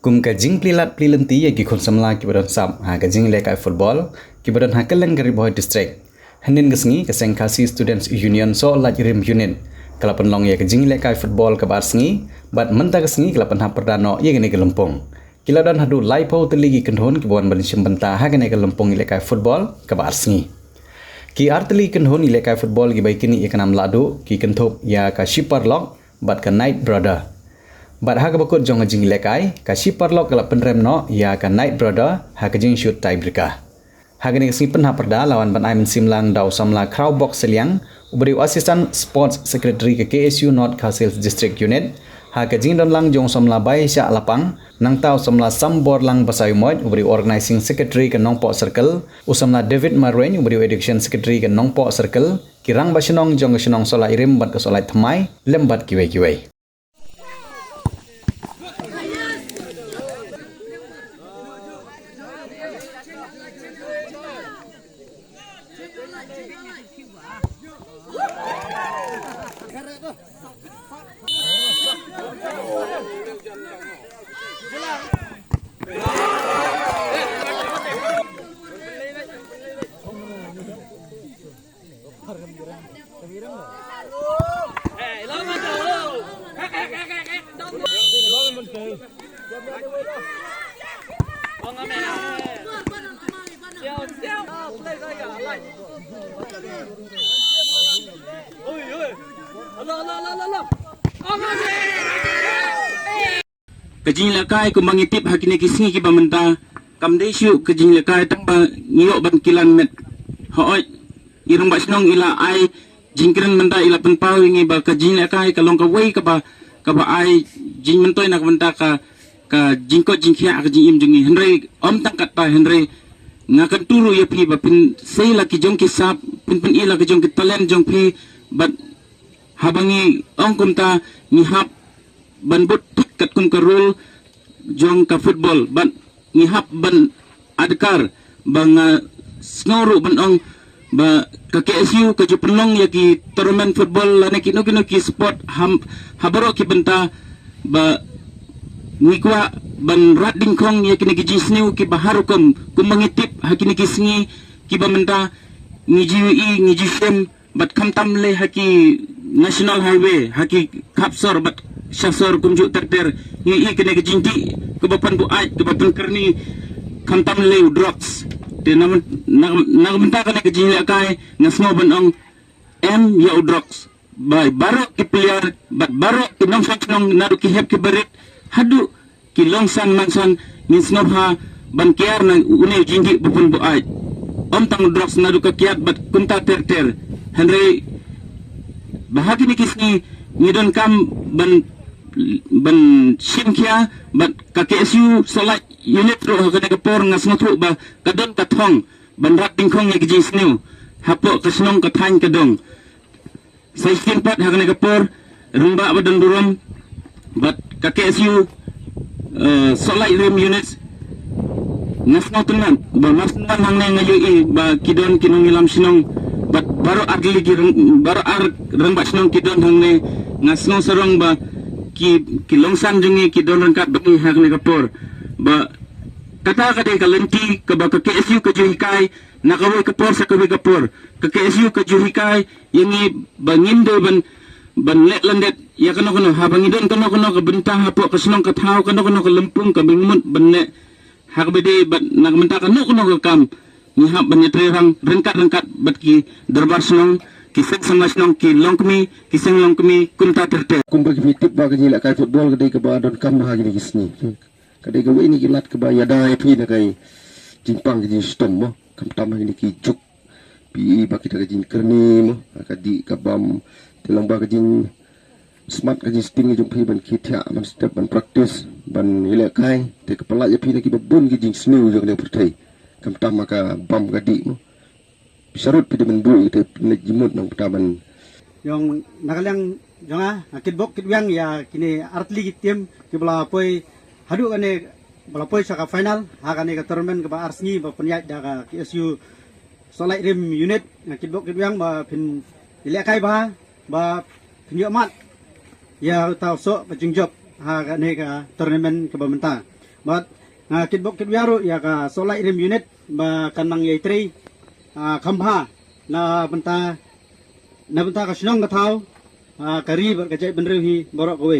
Kum ka jing plilat plinti ya gi khon samla ki badan sam ha ka jing lekai football ki badan ha keleng gari boy district hanin gesngi ka seng kasi students union so la rim unit kalapan long ya ka jing lekai football ka bar sngi bat menta gesngi kalapan ha perdano ya gene ke lempong kiladan hadu laipo teligi kendhon ki bon ban simbenta ha gene ke lempong lekai football ka bar sngi ki arteli kendhon lekai football gi baikini ikanam ladu ki kenthop ya ka shipper lock bat ka night brother Bat ha kabakut jong jing lekai ka shipper lock kala penrem no ya ka night brother ha ka jing shoot tie brika. Ha gani sipen ha perda lawan ban ai simlang dau samla crowd box seliang ubri assistant sports secretary ke KSU North Khasils District Unit ha ka jing don lang jong samla bai sya lapang nang tau samla sambor lang basai moy ubri organizing secretary ke nongpo circle usamla David Marwen ubri education secretary ke nongpo circle kirang basinong jong sinong sola irim bat ke solai thamai lembat kiwe-kiwe. Kejing lekai ku mangitip hakini kisngi ki bamenta kamdesyu kejing lekai tang ba ngiyok ban kilan met hooj irung ba snong ila ai jingkren menta ila penpau ingi ba kejing lekai kalong ka wei ka ba ai jing mentoi nak menta ka jingko jingkhia ka jing im jungi henry om tang kat pa henry ngakan turu ya pi ba pin sei la ki jong ki sap pin ila ki jong ki talent jong pi bat habangi ong kumta ni hap ban but kat kum karul jong ka football ban ngihap ban adkar bang snoru ban ong ba ka KSU ka jupenlong ya ki tournament football lane kino ki sport habaro ki benta ba ngikwa ban rat dingkong ya kini ki jisniu ki baharukum kum mangitip hakini ki sngi ki bamenta ngiji sem bat kamtam le haki national highway haki kapsor bat syasor kumjuk terter ni kene ke jinti ke bapan bu ai ke bapan kerni kantam leu drugs de nam menta kene ke jinti kai ngasmo banong m ya drugs bai barok ki player bat barok ki nong nong nadu ki hep ki berit hadu ki longsan mansan ni snobha ban kiar na une jinti bapan bu ai om tang drugs nadu ka kiat bat kunta terter henry bahagi ni kisni ngidon kam ban simkia bat ka KSU solat unit ro ka kapor ngasmo tu ba kadon kathong ban rat tingkhong ya gijis new hapo kasnong kathan kadong sai pat hakane kapor rumba badan durum bat ka KSU solat rim units ngasmo tunan ba masnan hangne ngayu ba kidon kinong ilam sinong bat baru arli baru rembat sinong kidon hangne ngasno sarong ba ki longsan jungi ki don rangkat bagi hak ni kapor ba kata kade kalenti ke ba KSU ke juhikai nakawai kapor sa kawi kapor ke KSU ke juhikai yangi bangindo ban let landet ya kano ha bangidon kano ke bentang hapo kasnong kathau kano ke lempung ke bingmut banne hak bede bat nak menta kano ke kam ni hab banyetre rang rangkat bat ki darbar snong kiseng sama snong ki longkmi kiseng longkmi kunta terte kum bagi fitip ba kajila kai football kadai ke ba don kam ha gini kisni kadai ke ini kilat ke ba yada pi na kai jimpang gini stom mo kam tam gini ki juk pi ba kita gini kerni mo kadi ka bam telang ba gini smart gini spin gini pi ban kitya ban step ban practice ban ile kai te kepala ya pi na ki babun gini snu jong le pertai kam tam ka bam gadi mo bisarut pi de bu te jimut nang petaban yang nakalang jonga kitbok kitwang ya kini artli tim ki bala poi hadu kane bala poi sa ka final ha kane ka tournament ka ba arsngi ba penyat da ka KSU solai rim unit kitbok kitwang ba pin ilekai ba pinyo mat ya tau so ka jingjop ha kane ka tournament ka ba menta But kitbok kitwiaro ya ka solai rim unit ba kanang yai tri khamha na benta ka sinong ka thau kari ber ka jai benrehi borok kowe